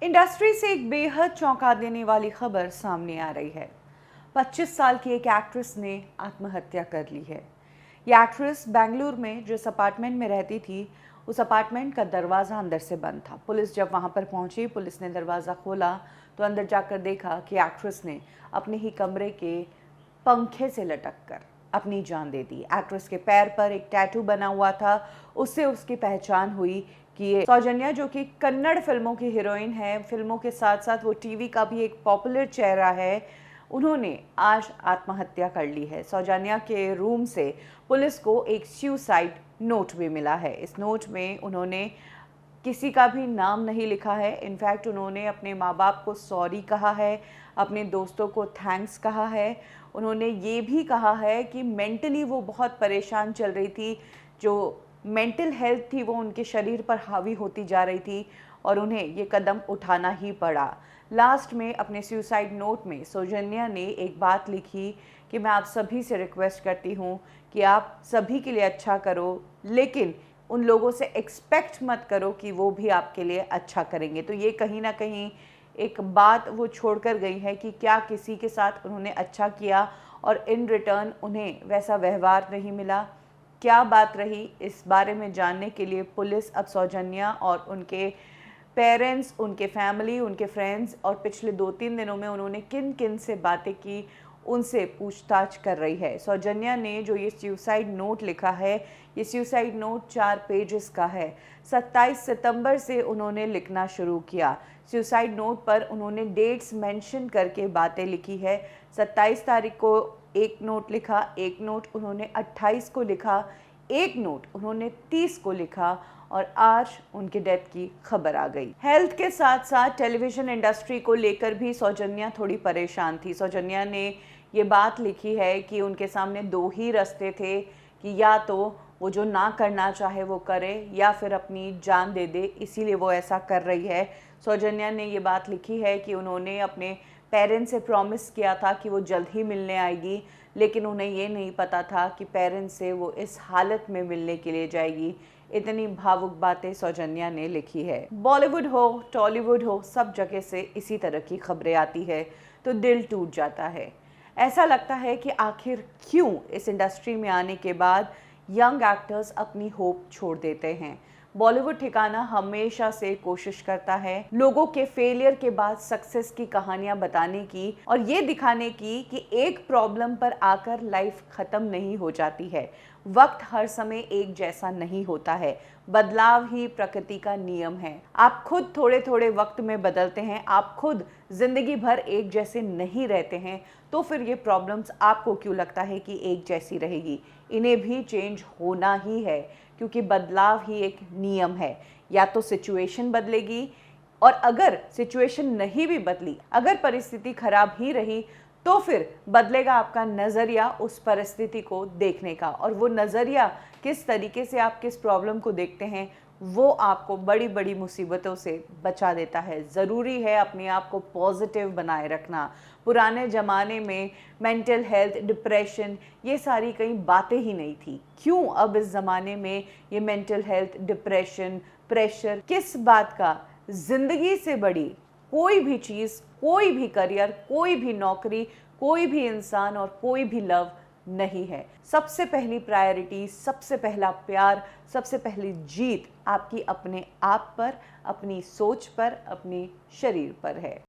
Industry से एक बेहद चौंका देने वाली खबर सामने आ रही है। 25 साल की एक एक्ट्रेस ने आत्महत्या कर ली है। यह एक्ट्रेस बेंगलुरु में जिस अपार्टमेंट में रहती थी, उस अपार्टमेंट का दरवाज़ा अंदर से बंद था। पुलिस जब वहां पर पहुंची, पुलिस ने दरवाज़ा खोला तो अंदर जाकर देखा कि एक्ट्रेस ने अपने ही कमरे के पंखे से लटक कर अपनी जान दे दी। एक्ट्रेस के पैर पर एक टैटू बना हुआ था, उससे उसकी पहचान हुई कि ये सौजन्या, जो कि कन्नड़ फिल्मों की हीरोइन है, फिल्मों के साथ साथ वो टीवी का भी एक पॉपुलर चेहरा है, उन्होंने आज आत्महत्या कर ली है। सौजन्या के रूम से पुलिस को एक सुसाइड नोट भी मिला है। इस नोट में उन्होंने किसी का भी नाम नहीं लिखा है। इनफैक्ट उन्होंने अपने माँ बाप को सॉरी कहा है, अपने दोस्तों को थैंक्स कहा है। उन्होंने ये भी कहा है कि मेंटली वो बहुत परेशान चल रही थी, जो मेंटल हेल्थ थी वो उनके शरीर पर हावी होती जा रही थी और उन्हें ये कदम उठाना ही पड़ा। लास्ट में अपने सुसाइड नोट में सौजन्या ने एक बात लिखी कि मैं आप सभी से रिक्वेस्ट करती हूँ कि आप सभी के लिए अच्छा करो, लेकिन उन लोगों से एक्सपेक्ट मत करो कि वो भी आपके लिए अच्छा करेंगे। तो ये कहीं ना कहीं एक बात वो छोड़कर गई है कि क्या किसी के साथ उन्होंने अच्छा किया और इन रिटर्न उन्हें वैसा व्यवहार नहीं मिला। क्या बात रही, इस बारे में जानने के लिए पुलिस अब सौजन्या और उनके पेरेंट्स, उनके फैमिली, उनके फ्रेंड्स और पिछले 2-3 दिनों में उन्होंने किन किन से बातें की, उनसे पूछताछ कर रही है। सौजन्या ने जो ये सुसाइड नोट लिखा है, ये सुसाइड नोट 4 पेजेस का है। 27 सितंबर से उन्होंने लिखना शुरू किया। सुसाइड नोट पर उन्होंने डेट्स मेंशन करके बातें लिखी है। 27 तारीख को एक नोट लिखा, एक नोट उन्होंने 28 को लिखा, एक नोट उन्होंने 30 को लिखा और आज उनके डेथ की खबर आ गई। हेल्थ के साथ साथ टेलीविजन इंडस्ट्री को लेकर भी सौजन्या थोड़ी परेशान थी। सौजन्या ने ये बात लिखी है कि उनके सामने 2 ही रास्ते थे कि या तो वो जो ना करना चाहे वो करे या फिर अपनी जान दे दे, इसीलिए वो ऐसा कर रही है। सौजन्या ने ये बात लिखी है कि उन्होंने अपने पेरेंट्स से प्रॉमिस किया था कि वो जल्द ही मिलने आएगी, लेकिन उन्हें ये नहीं पता था कि पेरेंट्स से वो इस हालत में मिलने के लिए जाएगी। इतनी भावुक बातें सौजन्या ने लिखी है। बॉलीवुड हो, टॉलीवुड हो, सब जगह से इसी तरह की खबरें आती है तो दिल टूट जाता है। ऐसा लगता है कि आखिर क्यों इस इंडस्ट्री में आने के बाद यंग एक्टर्स अपनी होप छोड़ देते हैं। बॉलीवुड ठिकाना हमेशा से कोशिश करता है लोगों के फेलियर के बाद सक्सेस की कहानियां बताने की और ये दिखाने की कि एक प्रॉब्लम पर आकर लाइफ खत्म नहीं हो जाती है। वक्त हर समय एक जैसा नहीं होता है, बदलाव ही प्रकृति का नियम है। आप खुद थोड़े थोड़े वक्त में बदलते हैं, आप खुद जिंदगी भर एक जैसे नहीं रहते हैं, तो फिर ये प्रॉब्लम्स आपको क्यों लगता है कि एक जैसी रहेगी। इन्हें भी चेंज होना ही है, क्योंकि बदलाव ही एक नियम है। या तो सिचुएशन बदलेगी, और अगर सिचुएशन नहीं भी बदली, अगर परिस्थिति खराब ही रही, तो फिर बदलेगा आपका नज़रिया उस परिस्थिति को देखने का। और वो नज़रिया किस तरीके से आप किस प्रॉब्लम को देखते हैं, वो आपको बड़ी बड़ी मुसीबतों से बचा देता है। ज़रूरी है अपने आप को पॉजिटिव बनाए रखना। पुराने ज़माने में मेंटल हेल्थ, डिप्रेशन, ये सारी कई बातें ही नहीं थी। क्यों अब इस ज़माने में ये मेंटल हेल्थ, डिप्रेशन, प्रेशर, किस बात का? ज़िंदगी से बड़ी कोई भी चीज़, कोई भी करियर, कोई भी नौकरी, कोई भी इंसान और कोई भी लव नहीं है। सबसे पहली प्रायोरिटी, सबसे पहला प्यार, सबसे पहली जीत आपकी अपने आप पर, अपनी सोच पर, अपने शरीर पर है।